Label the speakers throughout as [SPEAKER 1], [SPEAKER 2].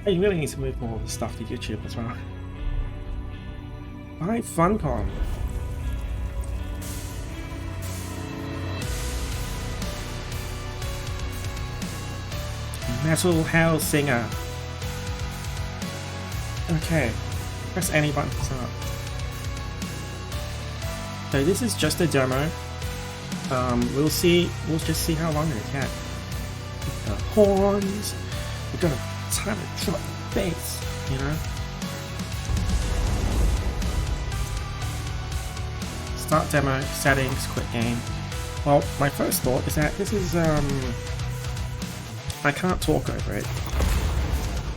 [SPEAKER 1] Hey, you really need to move more of the stuff to YouTube as well. Buy Funcom. Metal Hellsinger. Okay, press any button to start. So this is just a demo. We'll just see how long it gets. The horns. We're gonna time to drop the bass, you know. Start demo, settings, quit game. Well, my first thought is that this is I can't talk over it.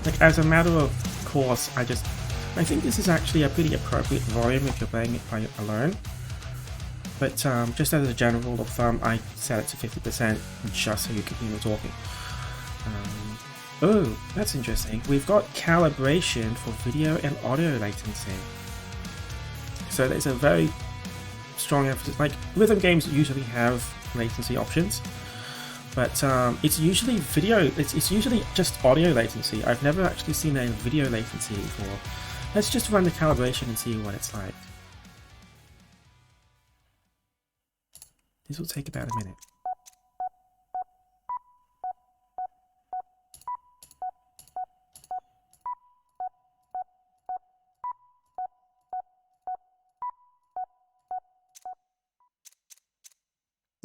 [SPEAKER 1] Like, as a matter of course, I think this is actually a pretty appropriate volume if you're playing it by alone. But just as a general rule of thumb, I set it to 50% just so you can hear me talking. Oh, that's interesting. We've got calibration for video and audio latency. So there's a very strong emphasis. Like, rhythm games usually have latency options, but it's usually it's usually just audio latency. I've never actually seen a video latency before. Let's just run the calibration and see what it's like. This will take about a minute.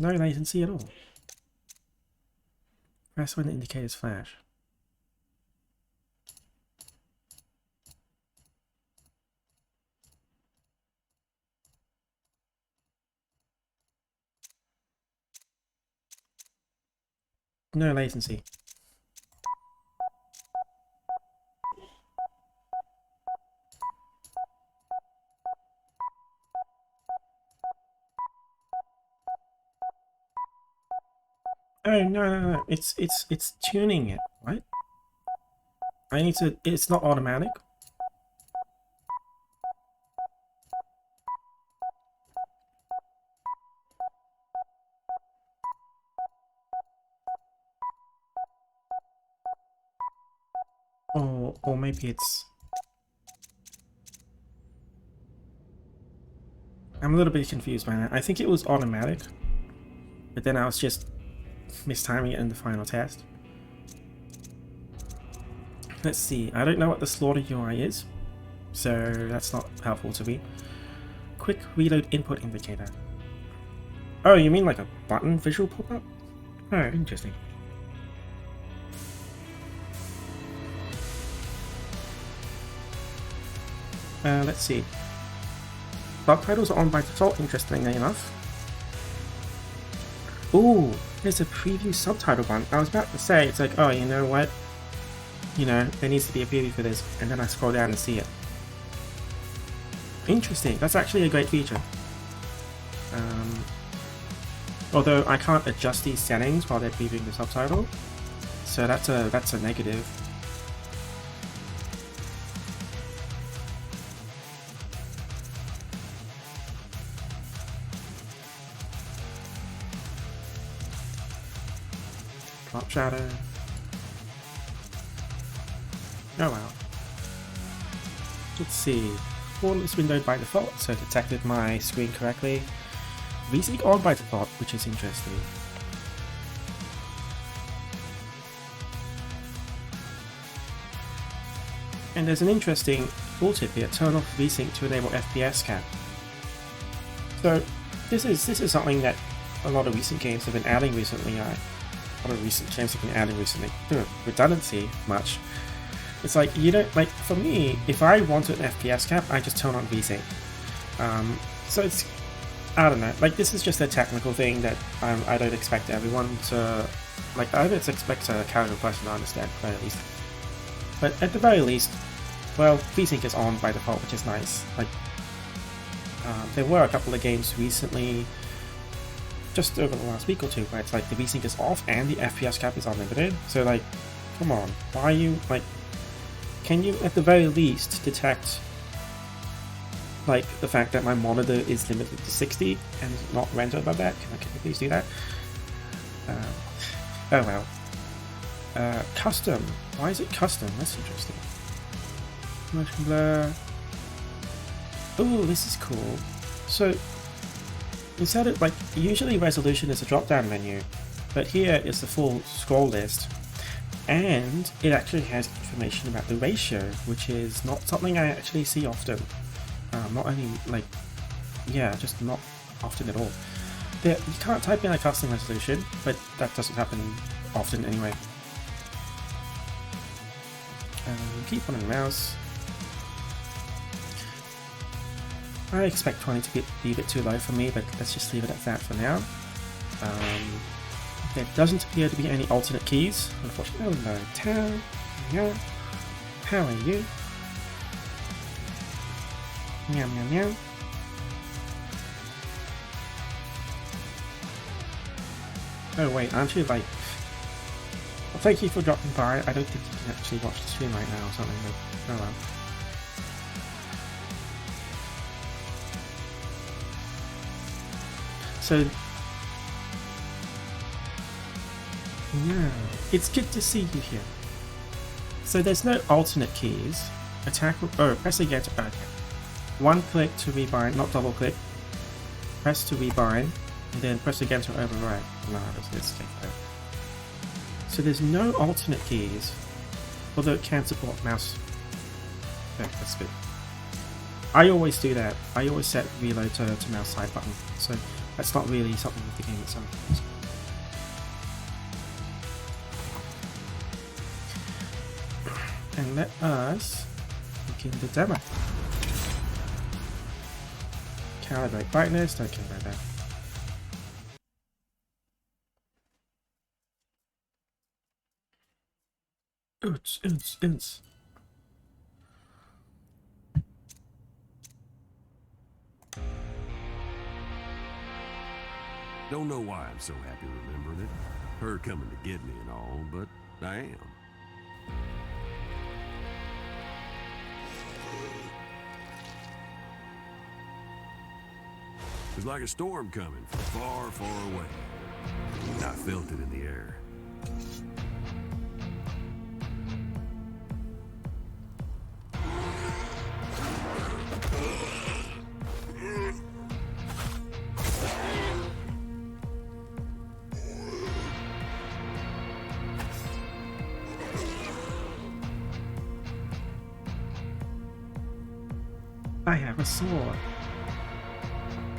[SPEAKER 1] No latency at all. Press when the indicators flash. No latency. Oh no, it's tuning it. What? I need to. It's not automatic. Or maybe it's... I'm a little bit confused by that. I think it was automatic, but then I was just mistiming it in the final test. Let's see. I don't know what the slaughter UI is, so that's not helpful to me. Quick reload input indicator. Oh, you mean like a button visual pop-up? Oh, interesting. Let's see. Subtitles are on by default, interestingly enough. Ooh, there's a preview subtitle button. I was about to say, it's like, oh, you know what? You know, there needs to be a preview for this, and then I scroll down and see it. Interesting, that's actually a great feature. Although I can't adjust these settings while they're previewing the subtitle, so that's a negative. Drop shadow. Oh wow. Let's see. Portal is windowed by default, so it detected my screen correctly. VSync on by default, which is interesting. And there's an interesting tooltip here: turn off VSync to enable FPS cap. So this is something that a lot of recent games have been adding recently. A lot of recent games have been adding recently. Redundancy much. It's like, you don't, like, for me, if I wanted an FPS cap, I just turn on VSync. So it's, I don't know, like, this is just a technical thing that I don't expect everyone to, like, I don't expect a casual person to understand, at least. But at the very least, well, VSync is on by default, which is nice. Like, there were a couple of games recently, just over the last week or two, where it's like the VSync is off and the FPS cap is unlimited. So, like, come on, why are you, like, can you at the very least detect, like, the fact that my monitor is limited to 60 and not render above that? Can you please do that? Oh well. Custom. Why is it custom? That's interesting. Motion blur. Oh, this is cool. So instead of like usually resolution is a drop-down menu, but here is the full scroll list, and it actually has information about the ratio, which is not something I actually see often. Not only like, yeah, just not often at all. You can't type in a custom resolution, but that doesn't happen often anyway. Keep on the mouse. I expect 20 to be a bit too low for me, but let's just leave it at that for now. There doesn't appear to be any alternate keys, unfortunately. Hello, Town. Yeah. How are you? Meow, meow, meow. Oh wait, aren't you like... Well, thank you for dropping by. I don't think you can actually watch the stream right now or something, but oh well. So... yeah, it's good to see you here. So there's no alternate keys. Attack... oh, press again to... okay. One click to rebind, not double click. Press to rebind, and then press again to override. No, let's take that. So there's no alternate keys, although it can support mouse. Okay, that's good. I always do that. I always set reload to mouse side button, so that's not really something with the game itself. And let us begin the demo. Calibrate brightness, don't care about that. Oots.
[SPEAKER 2] Don't know why I'm so happy remembering it. Her coming to get me and all, but I am. It was like a storm coming from far, far away. I felt it in the air.
[SPEAKER 1] I have a sword.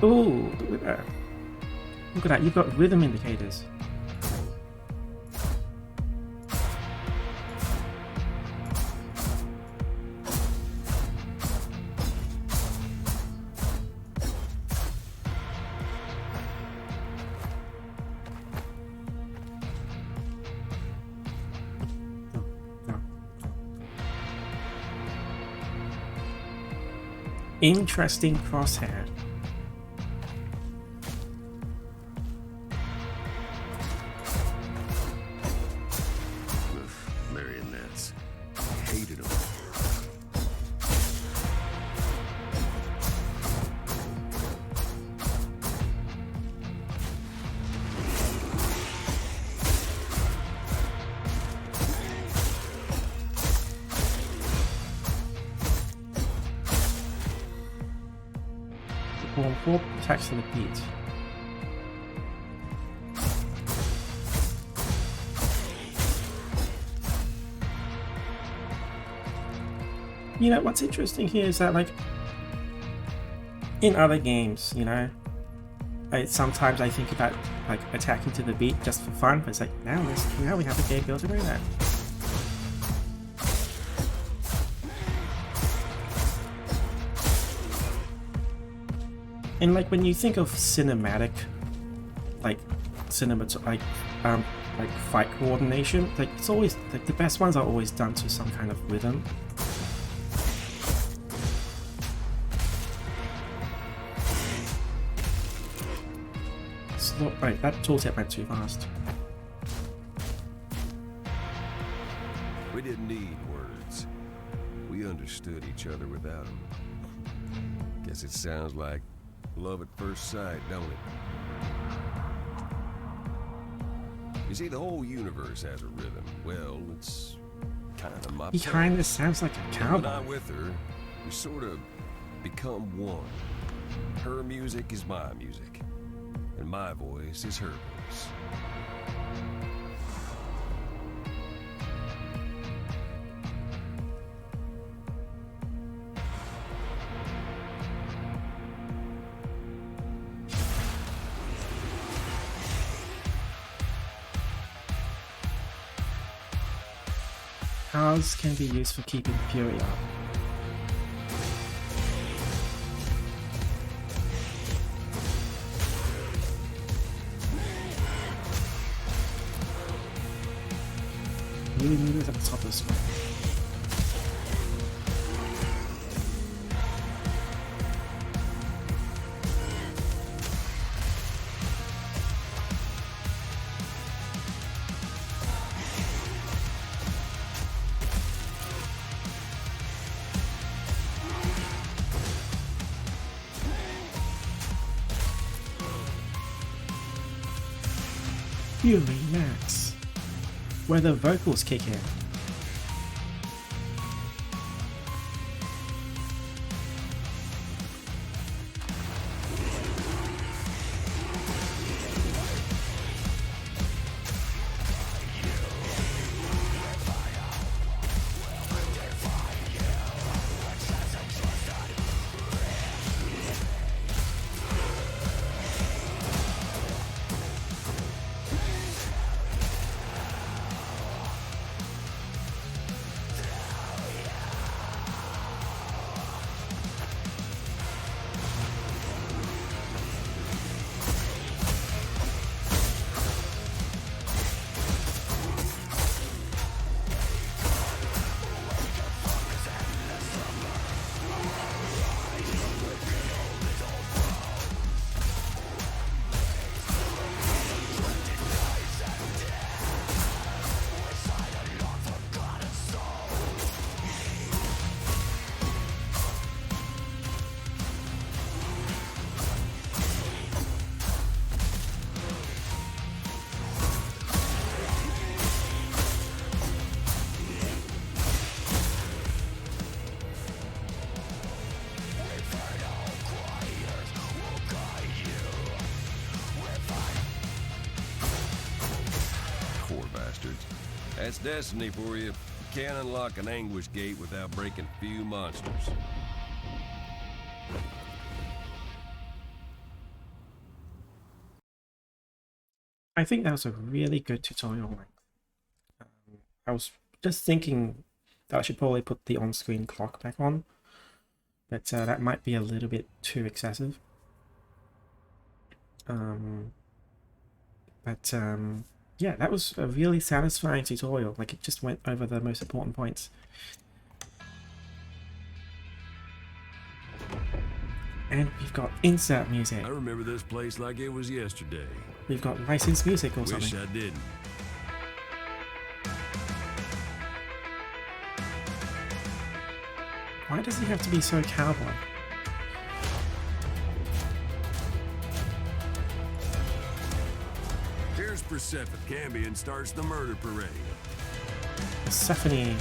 [SPEAKER 1] Ooh, look at that. Look at that, you've got rhythm indicators. Interesting crosshair.
[SPEAKER 2] Marionettes. Hated them.
[SPEAKER 1] Perform 4 attacks on the beat. You know, what's interesting here is that, like, in other games, you know, sometimes I think about, like, attacking to the beat just for fun, but it's like, now we have a game built around that. And like when you think of cinematic, like fight coordination, like it's always like the best ones are always done to some kind of rhythm. Slow, right, that tooltip went too fast.
[SPEAKER 2] We didn't need words. We understood each other without them. Guess it sounds like love at first sight, don't it? You see, the whole universe has a rhythm. Well, it's kind of my
[SPEAKER 1] He kind of sounds like a
[SPEAKER 2] When
[SPEAKER 1] cowboy.
[SPEAKER 2] I'm with her, we sort of become one. Her music is my music, and my voice is her voice.
[SPEAKER 1] Powers can be used for keeping fury up. Really move at the top of the screen. Fury Max, where the vocals kick in.
[SPEAKER 2] That's destiny for you. You can't unlock an anguish gate without breaking a few monsters.
[SPEAKER 1] I think that was a really good tutorial. I was just thinking that I should probably put the on-screen clock back on, but that might be a little bit too excessive. Yeah, that was a really satisfying tutorial. Like, it just went over the most important points. And we've got insert music.
[SPEAKER 2] I remember this place like it was yesterday.
[SPEAKER 1] We've got licensed music or something.
[SPEAKER 2] Wish I didn't.
[SPEAKER 1] Why does he have to be so cowboy?
[SPEAKER 2] Here's Persephone. Cambion starts the murder parade.
[SPEAKER 1] Persephone.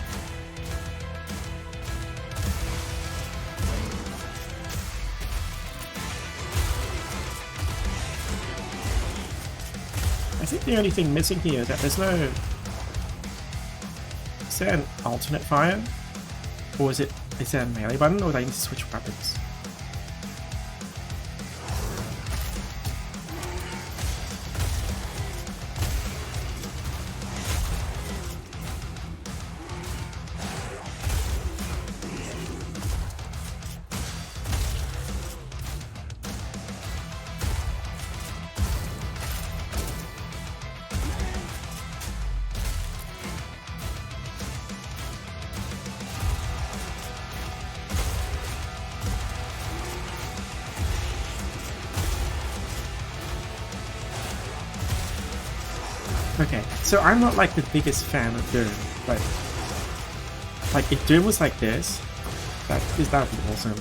[SPEAKER 1] I think the only thing missing here is that there's no... Is there an alternate fire? Or is there a melee button, or do I need to switch weapons? Okay, so I'm not like the biggest fan of Doom, but like if Doom was like this, that would be awesome.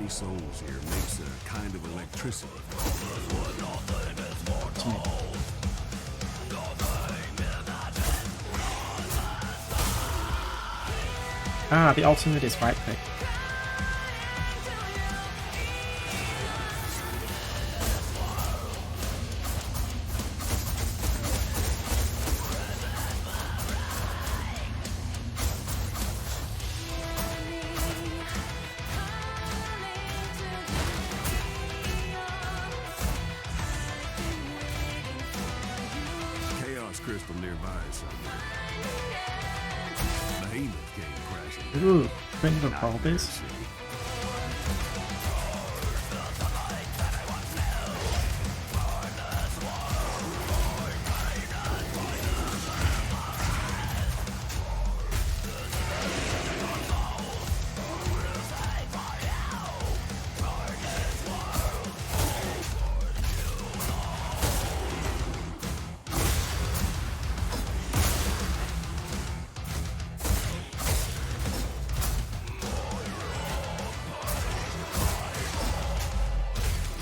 [SPEAKER 3] many souls here makes a kind of electricity.
[SPEAKER 1] Ah, the ultimate is right click.
[SPEAKER 3] Crystal nearby somewhere. Behemoth came crashing.
[SPEAKER 1] Ooh, bring the bulbous.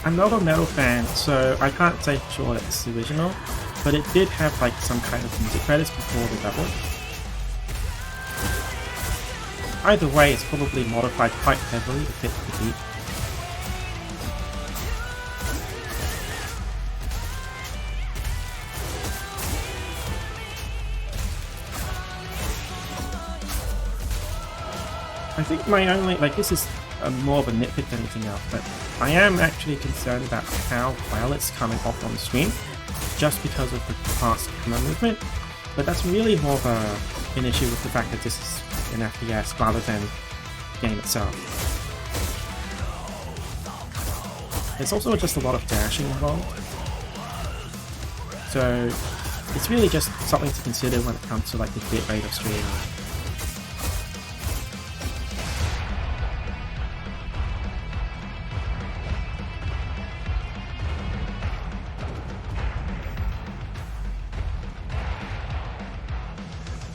[SPEAKER 1] I'm not a metal fan, so I can't say for sure that it's the original, but it did have like some kind of music credits before the double. Either way, it's probably modified quite heavily to fit the beat. I think my only, like, this is more of a nitpick than anything else, but I am actually concerned about how well it's coming off on screen, just because of the fast camera movement. But that's really more of an issue with the fact that this is an FPS rather than the game itself. There's also just a lot of dashing involved, so it's really just something to consider when it comes to like the bit rate of streaming.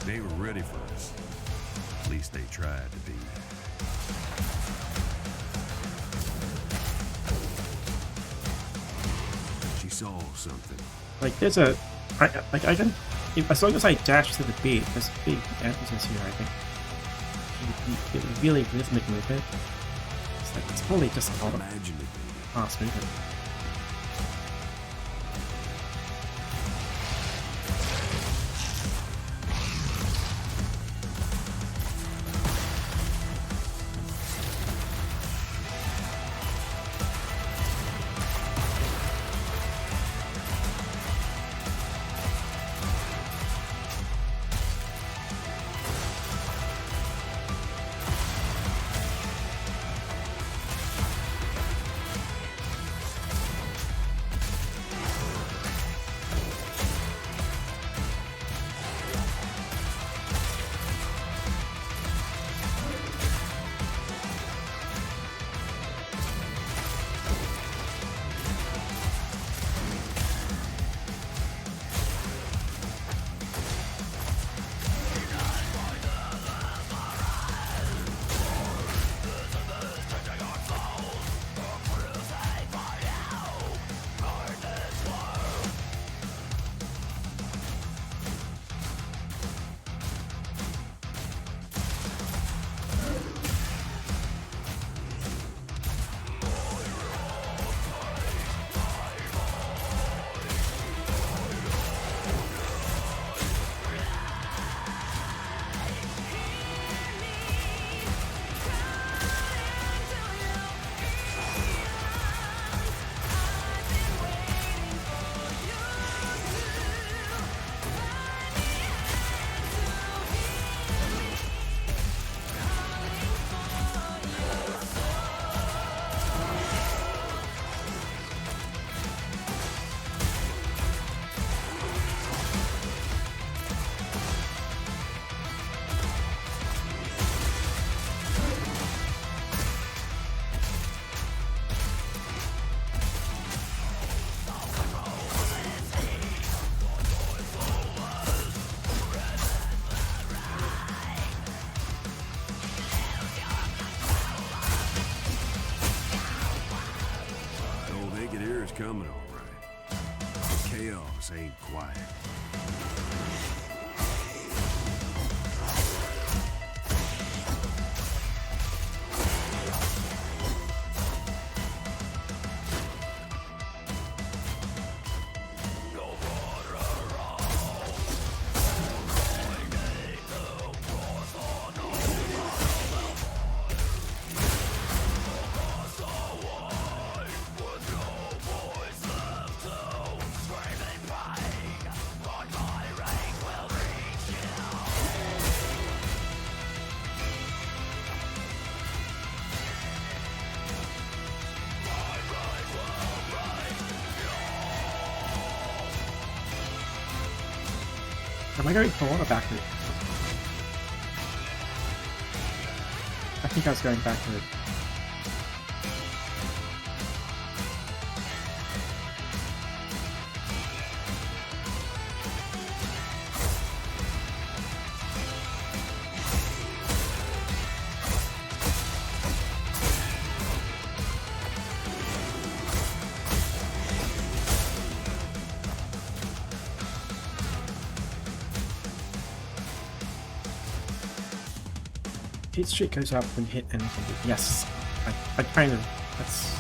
[SPEAKER 3] They were ready for us. At least they tried to be. She saw something.
[SPEAKER 1] Like there's a, I can, as long as I dash to the beat, there's a big emphasis here. I think you get a really rhythmic movement. It's like it's probably just a lot of fast movement.
[SPEAKER 3] Chaos ain't quiet.
[SPEAKER 1] Am I going forward or backward? I think I was going backward. Hit streak goes up when hit anything. Yes, I kind of. That's.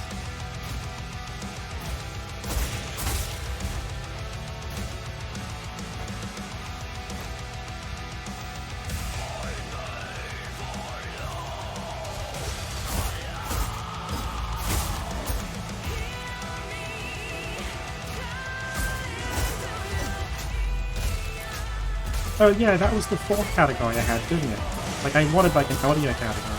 [SPEAKER 1] Oh yeah, that was the fourth category I had, didn't it? Like, I wanted, like, an audio category.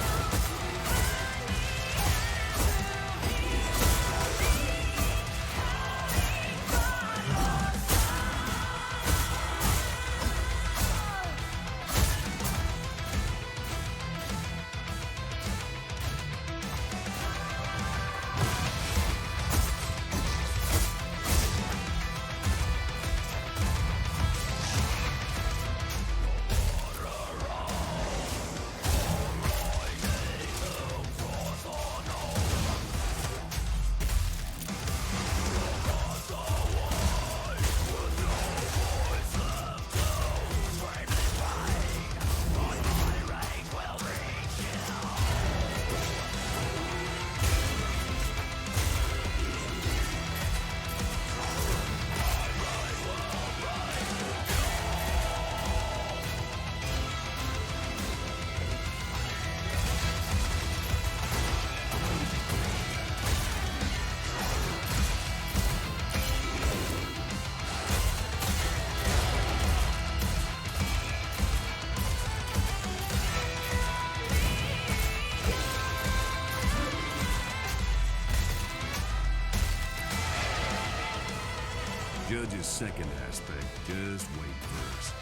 [SPEAKER 3] Judge's second aspect, just wait first.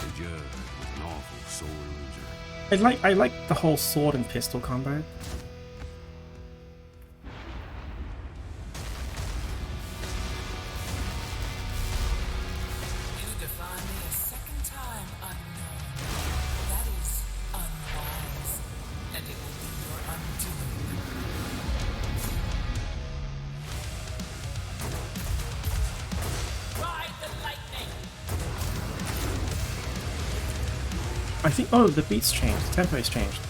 [SPEAKER 3] The judge was an awful sore loser.
[SPEAKER 1] I like the whole sword and pistol combo. I think, oh, the beat's changed, the tempo's changed.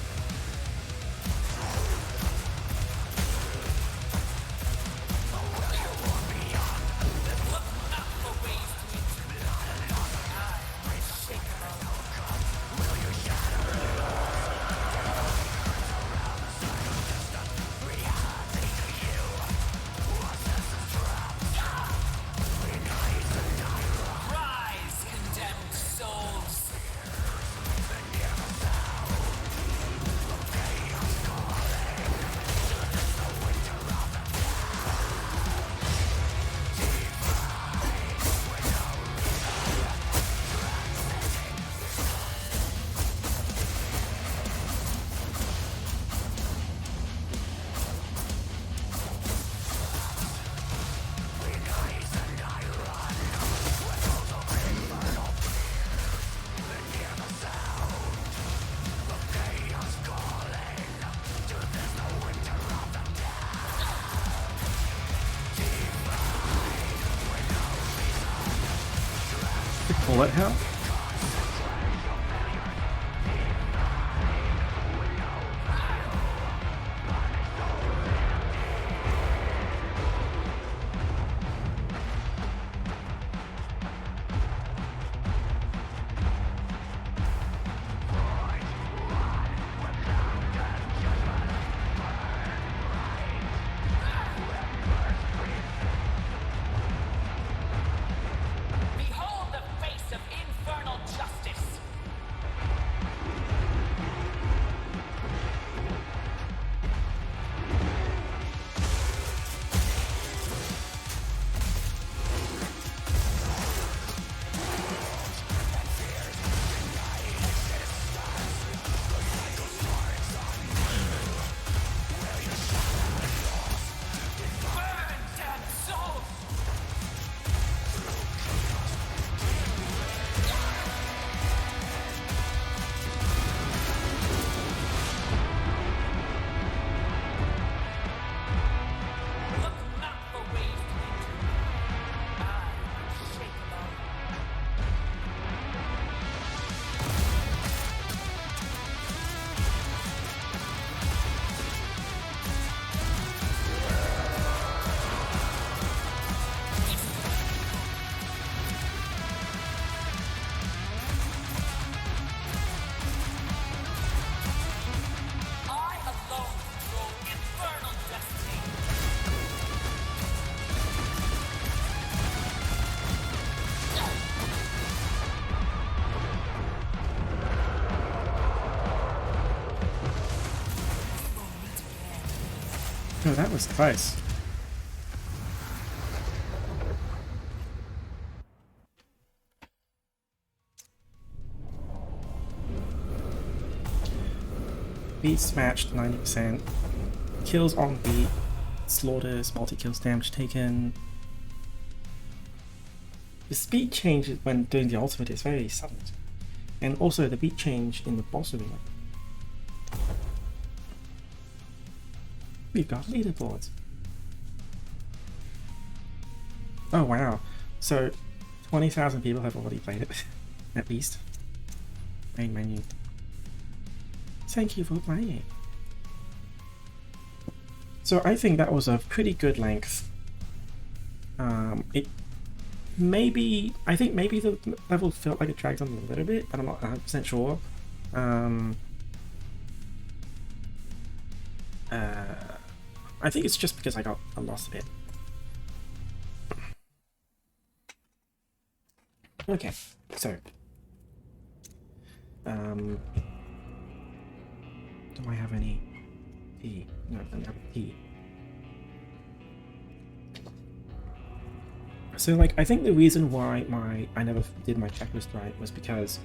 [SPEAKER 1] The bullet hell? Oh, that was close. Beats matched 90%. Kills on beat. Slaughters, multi-kills, damage taken. The speed change when doing the ultimate is very sudden. And also the beat change in the boss arena. We've got leaderboards. Oh wow. So 20,000 people have already played it. At least. Main menu. Thank you for playing. So I think that was a pretty good length. I think maybe the level felt like it dragged on a little bit, but I'm not 100% sure. I think it's just because I lost a bit. Okay, so do I have any tea? No, I don't have tea. So like I think the reason why I never did my checklist right was because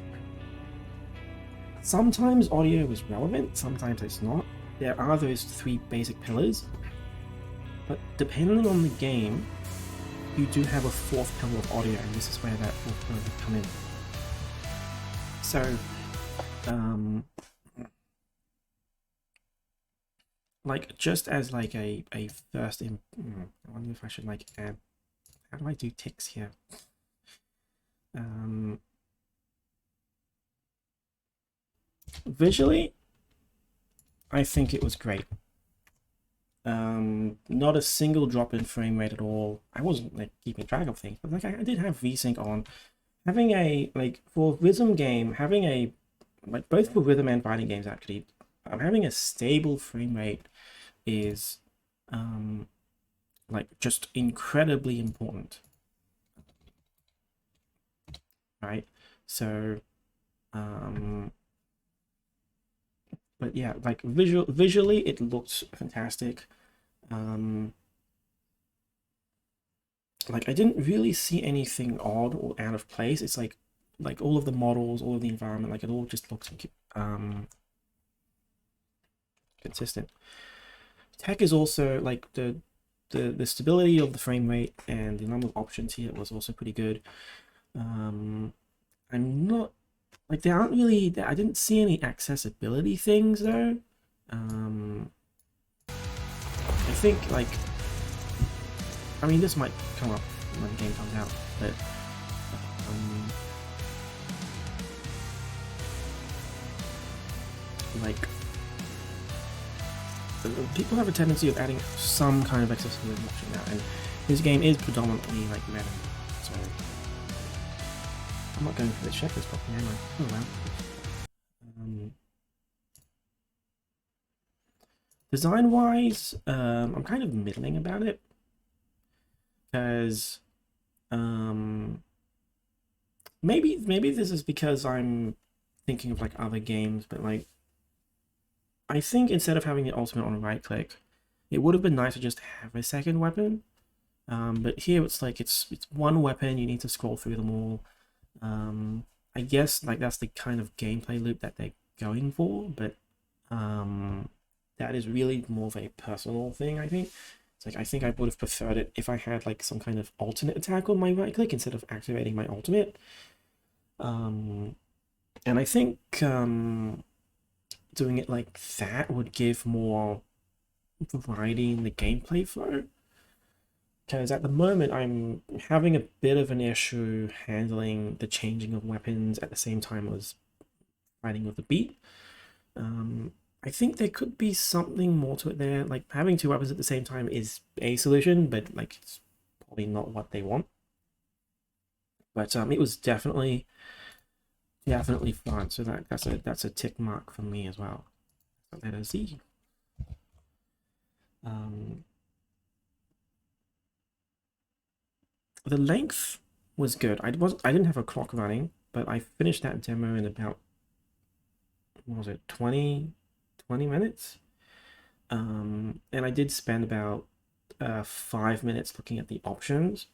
[SPEAKER 1] sometimes audio is relevant, sometimes it's not. There are those three basic pillars, but depending on the game, you do have a fourth pillar of audio, and this is where that fourth pillar would come in. So, like just as like a first I wonder if I should like add. How do I do ticks here? Visually, I think it was great. Not a single drop in frame rate at all. I wasn't like keeping track of things, but like I did have VSync on. Having a like for rhythm game, having a like both for rhythm and fighting games actually, having a stable frame rate is like just incredibly important, right? So but yeah, like visually it looks fantastic. Like I didn't really see anything odd or out of place. It's like all of the models, all of the environment, like it all just looks consistent. Tech is also like the stability of the frame rate and the number of options here was also pretty good. I'm not like there aren't really I didn't see any accessibility things though. I think like I mean this might come up when the game comes out, but like people have a tendency of adding some kind of accessibility option now, and this game is predominantly like meta, so I'm not going for the checklist properly, am I? Oh well. Design-wise, I'm kind of middling about it, because maybe this is because I'm thinking of like other games, but like I think instead of having the ultimate on a right click, it would have been nice to just have a second weapon. But here it's like it's one weapon, you need to scroll through them all. I guess like that's the kind of gameplay loop that they're going for, but that is really more of a personal thing, I think. It's like I think I would have preferred it if I had like some kind of alternate attack on my right click instead of activating my ultimate. And I think doing it like that would give more variety in the gameplay flow. Because at the moment I'm having a bit of an issue handling the changing of weapons at the same time as fighting with the beat. I think there could be something more to it there. Like having two weapons at the same time is a solution, but like it's probably not what they want. But it was definitely fun. So that's a tick mark for me as well. So letter Z. The length was good. I didn't have a clock running, but I finished that demo in about, what was it, 20 minutes? And I did spend about 5 minutes looking at the options.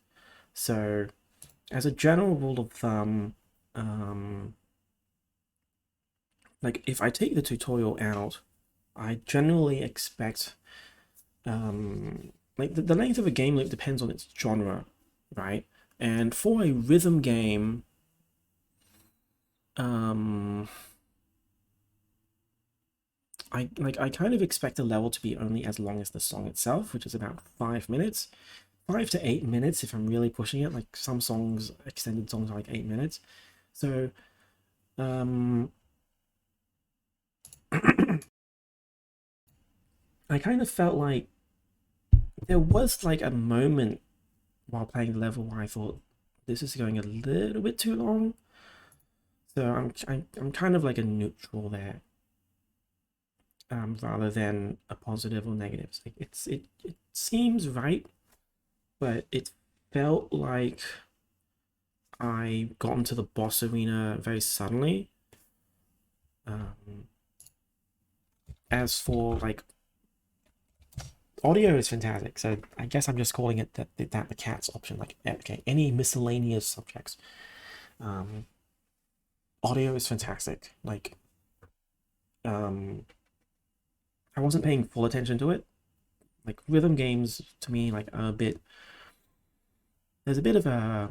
[SPEAKER 1] So as a general rule of thumb, like if I take the tutorial out, I generally expect like the length of a game loop depends on its genre, right? And for a rhythm game, I kind of expect the level to be only as long as the song itself, which is about 5 minutes. 5 to 8 minutes if I'm really pushing it. Like some songs, extended songs are like 8 minutes. So I kind of felt like there was like a moment while playing the level where I thought this is going a little bit too long. So I'm kind of like a neutral there, rather than a positive or negative. Like it seems right, but it felt like I got into the boss arena very suddenly. As for like audio is fantastic, so I guess I'm just calling it that the cat's option. Like okay, any miscellaneous subjects. Audio is fantastic. Like I wasn't paying full attention to it. Like rhythm games to me like are a bit, there's a bit of a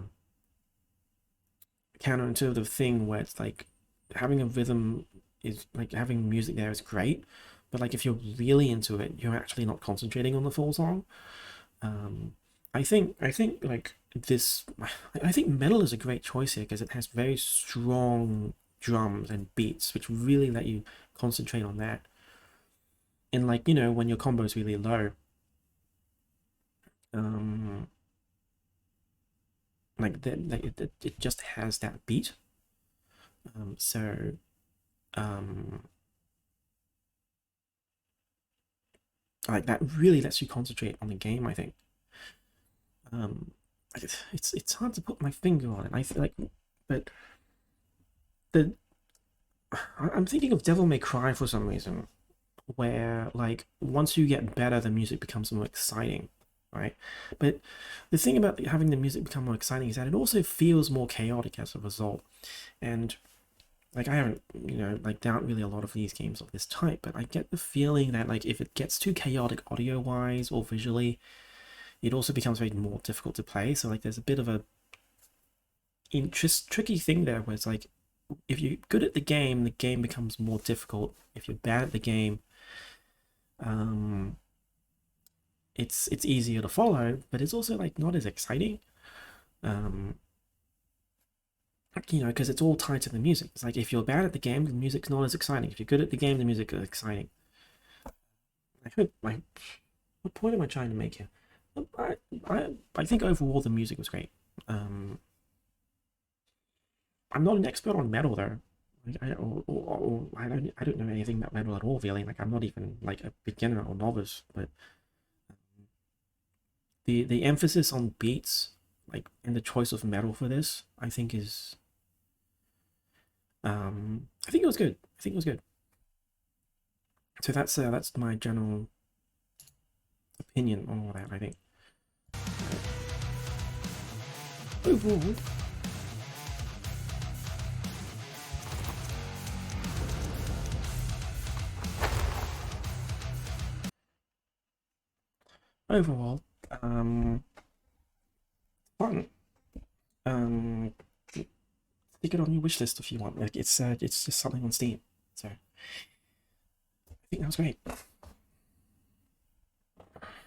[SPEAKER 1] counterintuitive thing where it's like having a rhythm is like having music there is great, but like if you're really into it, you're actually not concentrating on the full song. I think like this, I think metal is a great choice here because it has very strong drums and beats which really let you concentrate on that. And like, you know, when your combo is really low, like that it just has that beat. So like that really lets you concentrate on the game, I think. It's hard to put my finger on it. I feel like, but the I'm thinking of Devil May Cry for some reason, where like once you get better, the music becomes more exciting, right? But the thing about having the music become more exciting is that it also feels more chaotic as a result. And like I haven't, you know, like there aren't really a lot of these games of this type, but I get the feeling that like if it gets too chaotic audio wise or visually, it also becomes very more difficult to play. So like there's a bit of a tricky thing there where it's like if you're good at the game becomes more difficult. If you're bad at the game, it's easier to follow, but it's also like not as exciting. you know, because it's all tied to the music. It's like if you're bad at the game, the music's not as exciting. If you're good at the game, the music is exciting. I hope what point am I trying to make here? I think overall the music was great. I'm not an expert on metal though. I don't know anything about metal at all really. Like I'm not even like a beginner or novice, but the emphasis on beats, like and the choice of metal for this, I think is I think it was good. I think it was good. So that's my general opinion on all that, I think. Overall, overall, fun. Stick it on your wish list if you want. Like it's just something on Steam. So I think that was great.